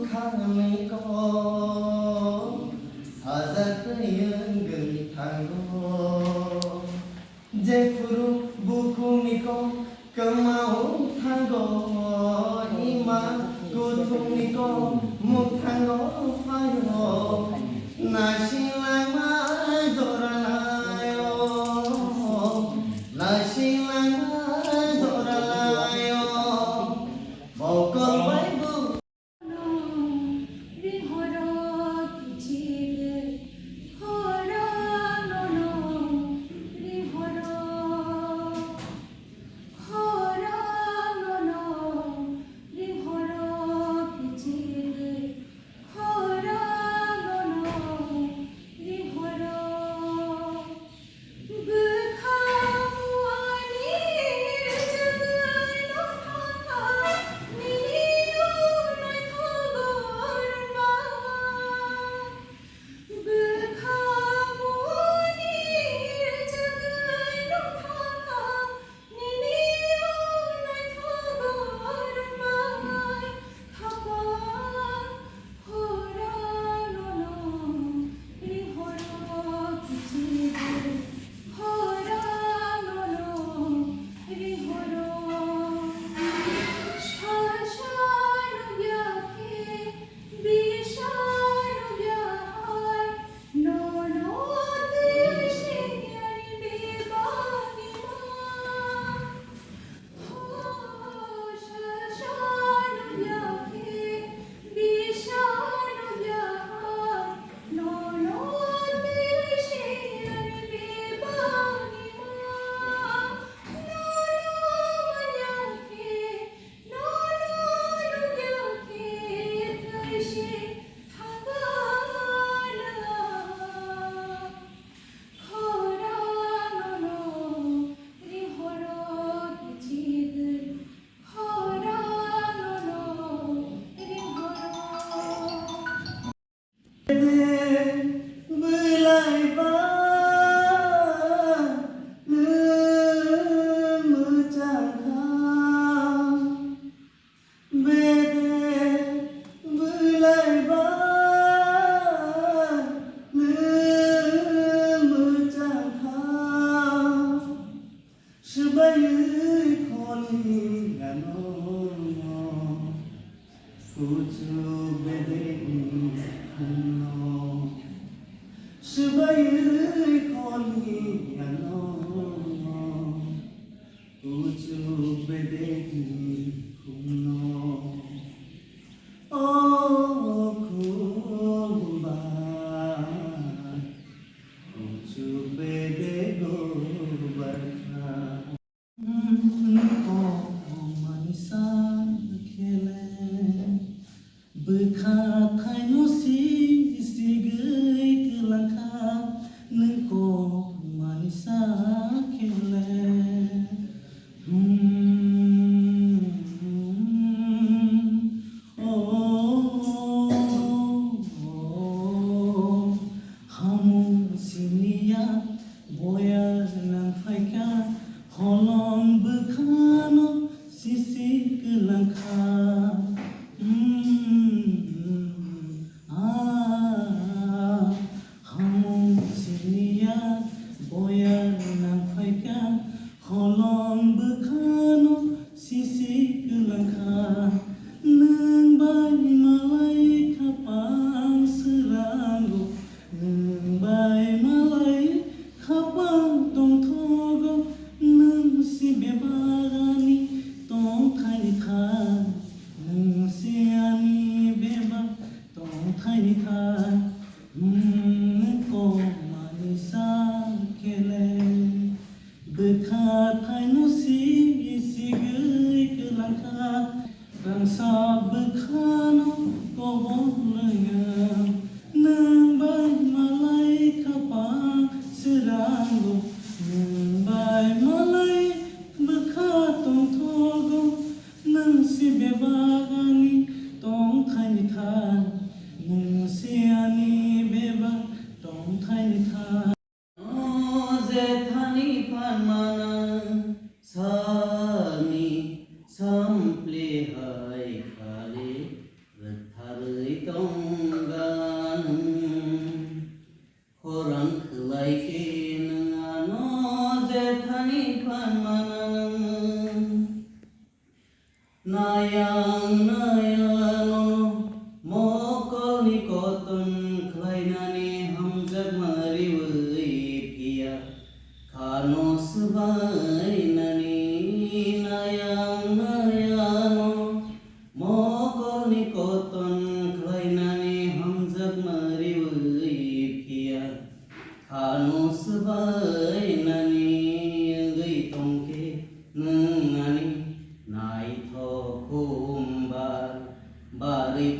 बुखारनैखौ हाजारखैयोंगोन थांगौ जेफुरु बुकुनिखौ खोमाव थांगौ इमा गुथुंनिखौ मुखांगौ फायो नासिलामा जरालायो नासिलामा जरालायो buckle बायबु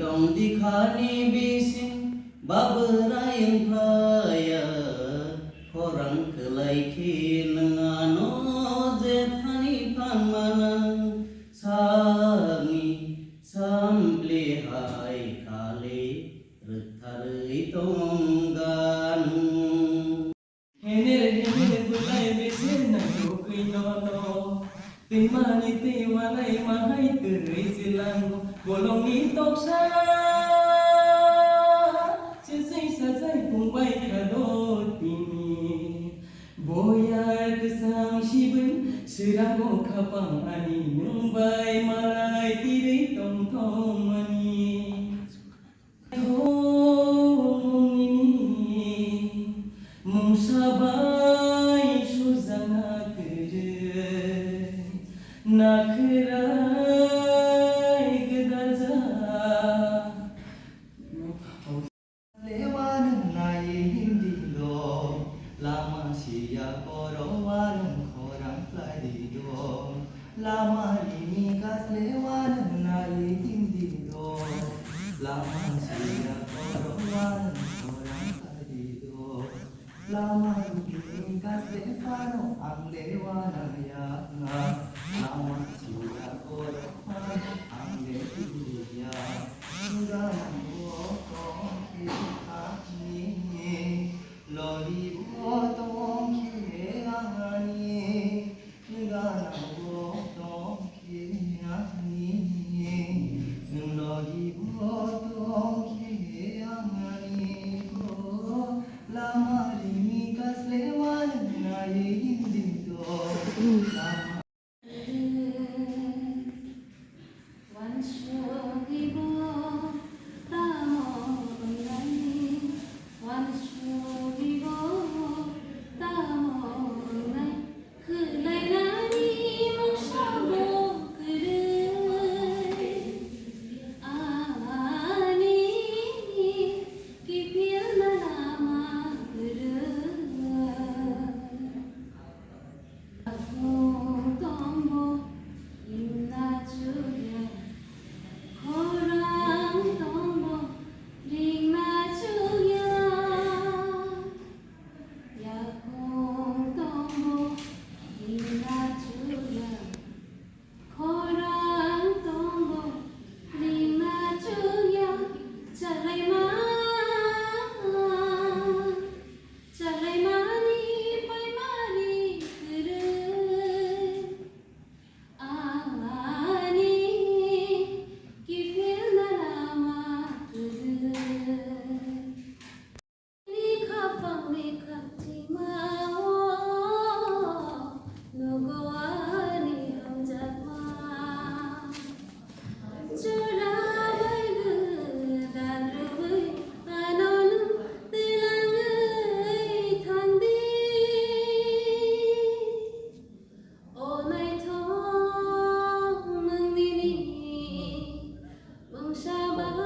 tong di khani bisin baberai phaya khorang kelai khin ngano je thani phanmanan sangi sample hai khale rutharei tonggan hene bulai bisin na kui no no timani tiwanai mahai tui silang bolong ni tok sa sisai sasai cùng bay cả đôi tình boya kesang shibun sedang mo kapang ani nung bay malai tiri tong tong mani hong ini mung sabai suzana kere nakrai gedaza lewan nai hindi do lama sia korowan khorang plai di do lama ini kas lewan nai hindi do lama sia korowan khorang plai di do lama ini kas lewan ang lewan ya lama sia korowan ang lewan ya sudah lori botong kirani ngana botong kirani lori botong kirani lama limi kas lewan nai hindi do lama Sabah